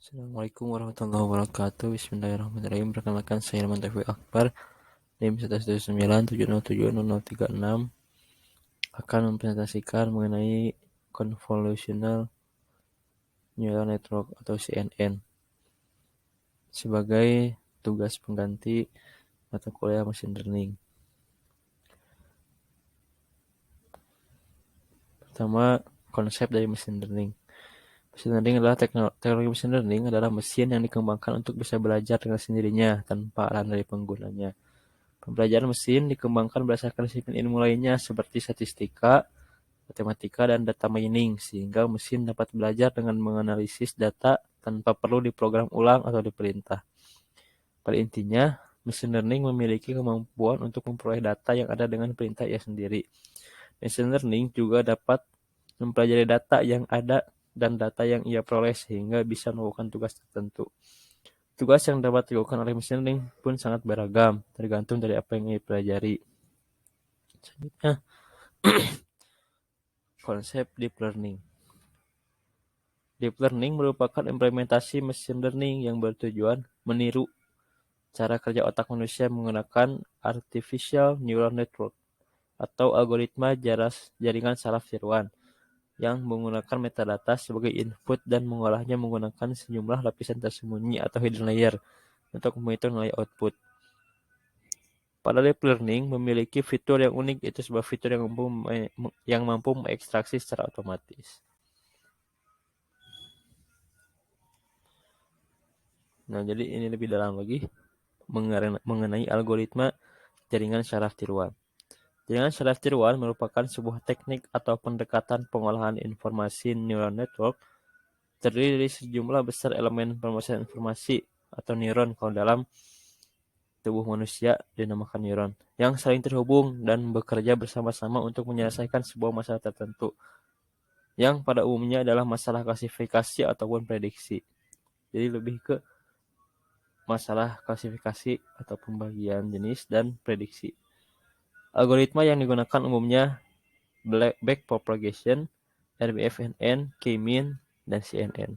Assalamualaikum warahmatullahi wabarakatuh. Bismillahirrahmanirrahim. Perkenalkan saya Ilman Taufik Akbar. NIM 179700036 akan mempresentasikan mengenai Convolutional Neural Network atau CNN sebagai tugas pengganti mata kuliah Machine Learning. Pertama, konsep dari Machine Learning. Machine Learning adalah teknologi Machine Learning adalah mesin yang dikembangkan untuk bisa belajar dengan sendirinya tanpa arahan dari penggunanya. Pembelajaran mesin dikembangkan berdasarkan disiplin ilmu lainnya seperti statistika, matematika, dan data mining, sehingga mesin dapat belajar dengan menganalisis data tanpa perlu diprogram ulang atau diperintah. Pada intinya, machine learning memiliki kemampuan untuk memperoleh data yang ada dengan perintah ia sendiri. Machine learning juga dapat mempelajari data yang ada dan data yang ia peroleh sehingga bisa melakukan tugas tertentu. Tugas yang dapat dilakukan oleh machine learning pun sangat beragam, tergantung dari apa yang ia pelajari. Selanjutnya, konsep deep learning. Deep learning merupakan implementasi machine learning yang bertujuan meniru cara kerja otak manusia menggunakan artificial neural network atau algoritma jaringan saraf tiruan yang menggunakan metadata sebagai input dan mengolahnya menggunakan sejumlah lapisan tersembunyi atau hidden layer untuk menghitung nilai output. Pada deep learning memiliki fitur yang unik, yaitu sebuah fitur yang mampu mengekstraksi secara otomatis. Nah, jadi ini lebih dalam lagi mengenai algoritma jaringan saraf tiruan. Jaringan saraf tiruan merupakan sebuah teknik atau pendekatan pengolahan informasi neural network terdiri dari sejumlah besar elemen pemrosesan informasi atau neuron kalau dalam tubuh manusia dinamakan neuron yang saling terhubung dan bekerja bersama-sama untuk menyelesaikan sebuah masalah tertentu yang pada umumnya adalah masalah klasifikasi ataupun prediksi. Jadi lebih ke masalah klasifikasi atau pembagian jenis dan prediksi. Algoritma yang digunakan umumnya backpropagation, RBFNN, K-mean, dan CNN.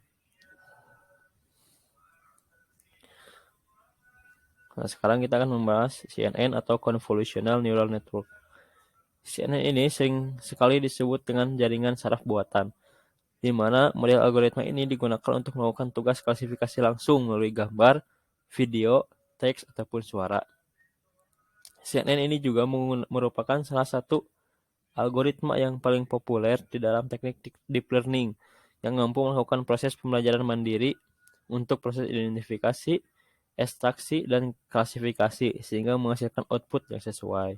Nah, sekarang kita akan membahas CNN atau Convolutional Neural Network. CNN ini sering sekali disebut dengan jaringan saraf buatan, di mana model algoritma ini digunakan untuk melakukan tugas klasifikasi langsung melalui gambar, video, teks, ataupun suara. CNN ini juga merupakan salah satu algoritma yang paling populer di dalam teknik deep learning yang mampu melakukan proses pembelajaran mandiri untuk proses identifikasi, ekstraksi, dan klasifikasi sehingga menghasilkan output yang sesuai.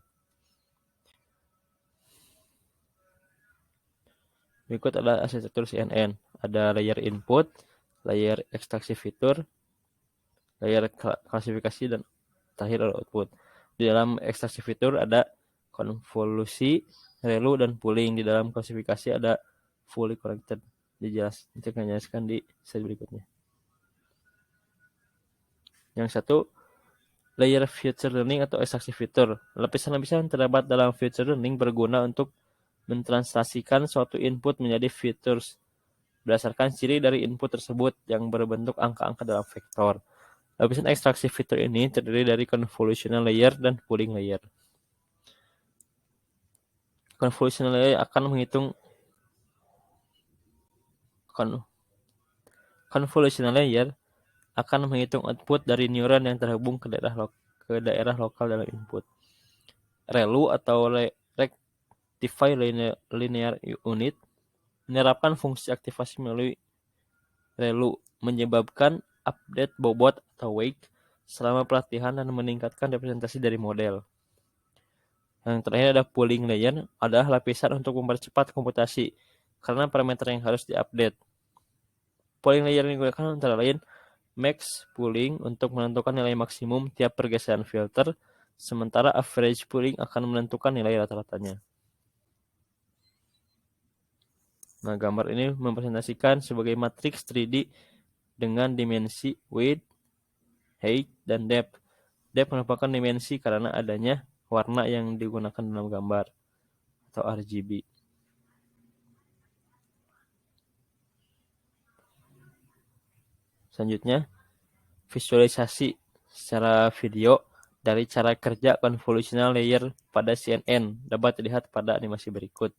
Berikut adalah arsitektur CNN. Ada layer input, layer ekstraksi fitur, layer klasifikasi, dan terakhir adalah output. Di dalam ekstraksi fitur ada konvolusi, relu, dan pooling. Di dalam klasifikasi ada fully connected. Nanti akan dijelaskan di slide berikutnya. Yang satu, layer feature learning atau ekstraksi fitur. Lapisan-lapisan terdapat dalam feature learning berguna untuk mentranslasikan suatu input menjadi features berdasarkan ciri dari input tersebut yang berbentuk angka-angka dalam vektor. Lapisan ekstraksi fitur ini terdiri dari convolutional layer dan pooling layer. Convolutional layer akan menghitung convolutional layer akan menghitung output dari neuron yang terhubung ke daerah lokal dalam input. ReLU atau Rectified Linear Unit menerapkan fungsi aktivasi melalui ReLU, menyebabkan update bobot atau wake selama pelatihan dan meningkatkan representasi dari model. Yang terakhir ada pooling layer, adalah lapisan untuk mempercepat komputasi karena parameter yang harus diupdate. Pooling layer yang digunakan antara lain max pooling untuk menentukan nilai maksimum tiap pergeseran filter, sementara average pooling akan menentukan nilai rata-ratanya. Nah, gambar ini mempresentasikan sebagai matriks 3D dengan dimensi width, height, dan depth. Depth merupakan dimensi karena adanya warna yang digunakan dalam gambar atau RGB. Selanjutnya, visualisasi secara video dari cara kerja convolutional layer pada CNN dapat dilihat pada animasi berikut.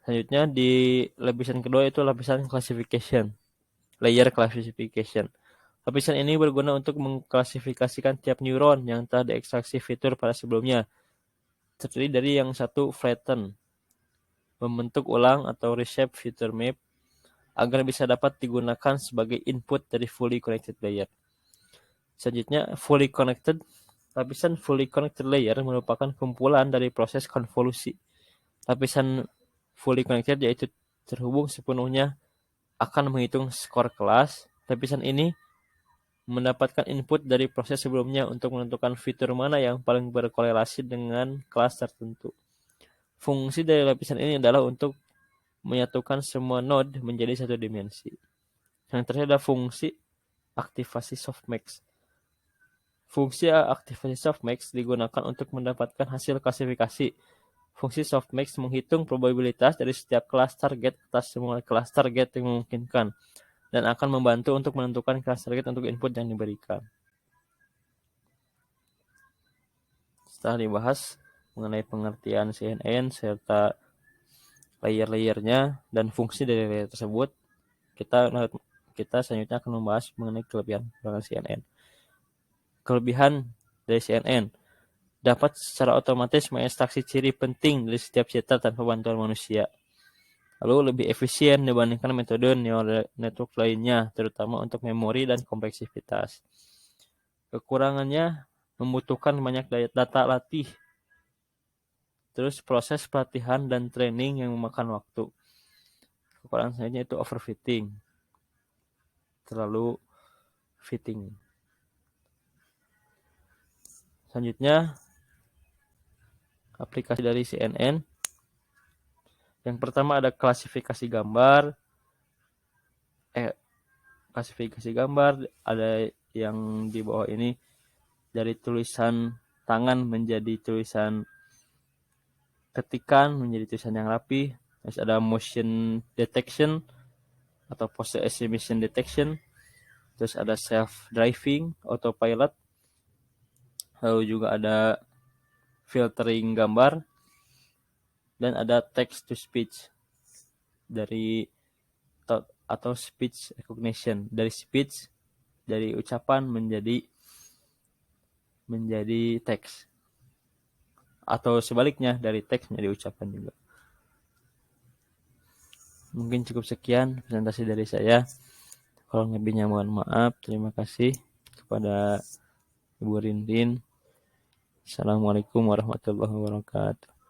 Selanjutnya di lapisan kedua itu lapisan classification, layer classification. Lapisan ini berguna untuk mengklasifikasikan tiap neuron yang telah diekstraksi fitur pada sebelumnya. Terdiri dari yang satu flatten, membentuk ulang atau reshape feature map agar bisa dapat digunakan sebagai input dari fully connected layer. Selanjutnya, fully connected. Lapisan fully connected layer merupakan kumpulan dari proses konvolusi. Lapisan fully connected yaitu terhubung sepenuhnya akan menghitung skor kelas. Lapisan ini mendapatkan input dari proses sebelumnya untuk menentukan fitur mana yang paling berkorelasi dengan kelas tertentu. Fungsi dari lapisan ini adalah untuk menyatukan semua node menjadi satu dimensi. Yang terakhir adalah fungsi aktivasi softmax. Fungsi aktivasi softmax digunakan untuk mendapatkan hasil klasifikasi. Fungsi softmax menghitung probabilitas dari setiap kelas target atas semua kelas target yang memungkinkan dan akan membantu untuk menentukan kelas target untuk input yang diberikan. Setelah dibahas mengenai pengertian CNN serta layer-layernya dan fungsi dari layer tersebut, kita selanjutnya akan membahas mengenai kelebihan CNN. Kelebihan dari CNN dapat secara otomatis mengekstraksi ciri penting dari setiap cetak tanpa bantuan manusia. Lalu lebih efisien dibandingkan metode neural network lainnya, terutama untuk memori dan kompleksitas. Kekurangannya membutuhkan banyak data latih, terus proses pelatihan dan training yang memakan waktu. Kekurangan selanjutnya itu overfitting, terlalu fitting. Selanjutnya, aplikasi dari CNN. Yang pertama ada klasifikasi gambar. Klasifikasi gambar ada yang di bawah ini dari tulisan tangan menjadi tulisan ketikan menjadi tulisan yang rapi. Terus ada motion detection atau pose emission detection. Terus ada self driving, autopilot. Lalu juga ada filtering gambar dan ada text to speech dari atau speech recognition, dari speech dari ucapan menjadi teks atau sebaliknya dari teks menjadi ucapan juga. Mungkin cukup sekian presentasi dari saya. Kalau lebihnya mohon maaf. Terima kasih kepada Ibu Rindin. Assalamualaikum warahmatullahi wabarakatuh.